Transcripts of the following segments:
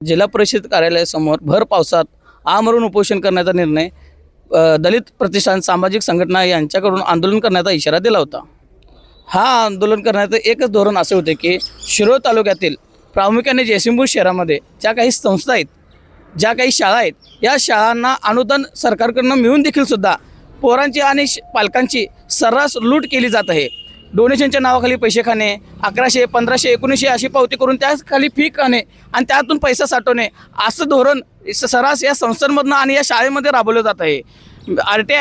जिल्हा परिषद कार्यालयासमोर भर पावसात आमरण उपोषण करण्याचा निर्णय दलित प्रतिष्ठान सामाजिक संघटना यांच्याकडून आंदोलन करण्याचा इशारा दिला होता। हा आंदोलन करण्याचं एकच धोरण असे होते की शिरोळ तालुक्यातील प्रामुख्याने जयसिंगपूर शहरामध्ये ज्या काही संस्था आहेत, ज्या काही शाळा आहेत, या शाळांना अनुदान सरकारकडून मिळून देखील सुद्धा पोरांची आणि पालकांची सर्रास लूट केली जात आहे। डोनेशनच्या नावाखाली पैसे खाणे, 1100, 1500, 1900 अशी पावती करून त्याखाली फी खाणे आणि त्यातून पैसा साठवणे असं धोरण सर्रास या संस्थांमधनं आणि या शाळेमध्ये राबवलं जात आहे। RTI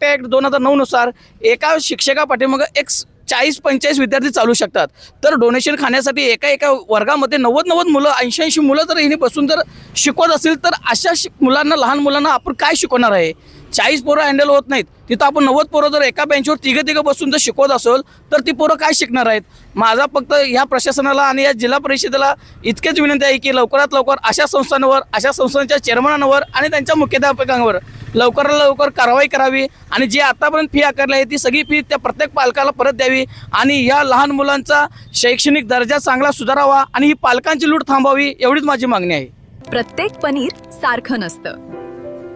ॲक्ट 2009 नुसार एका शिक्षकापाठीमागे एक 40-45 विद्यार्थी चालू शकतात। तर डोनेशन खाण्यासाठी एका वर्गामध्ये 90 मुलं, 80 मुलं जर हिने बसून जर शिकवत असेल तर अशा मुलांना, लहान मुलांना आपण काय शिकवणार आहे? 40 पोरं हँडल होत नाहीत, तिथं आपण 90 पोरं जर एका बेंचवर तिघं बसून जर शिकवत असेल तर ती पोरं काय शिकणार आहेत? माझा फक्त ह्या प्रशासनाला आणि या जिल्हा परिषदेला इतकेच विनंती आहे की लवकरात लवकर अशा संस्थांवर, अशा संस्थांच्या चेअरमनांवर आणि त्यांच्या मुख्याध्यापकांवर लवकरात लवकर कारवाई करावी आणि जी आतापर्यंत फी आकारली आहे ती सगळी फी त्या प्रत्येक पालकाला परत द्यावी आणि या लहान मुलांचा शैक्षणिक दर्जा चांगला सुधारावा आणि ही पालकांची लूट थांबावी, एवढीच माझी मागणी आहे। प्रत्येक पनीर सारखं नसतं,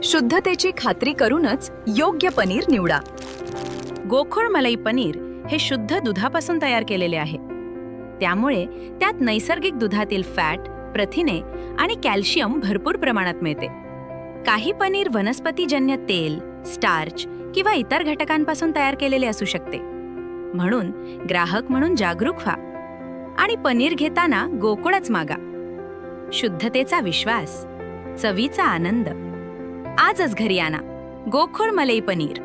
शुद्धतेची खात्री करूनच योग्य पनीर निवडा। गोखोड मलाई पनीर हे शुद्ध दुधापासून तयार केलेले आहे, त्यामुळे त्यात नैसर्गिक दुधातील फॅट, प्रथिने आणि कॅल्शियम भरपूर प्रमाणात मिळते। काही पनीर वनस्पतीजन्य तेल, स्टार्च किंवा इतर घटकांपासून तयार केलेले असू शकते। म्हणून ग्राहक म्हणून जागरूक व्हा आणि पनीर घेताना गोकुळच मागा। शुद्धतेचा विश्वास, चवीचा आनंद। आजच घरी आणा गोखोड मलाई पनीर।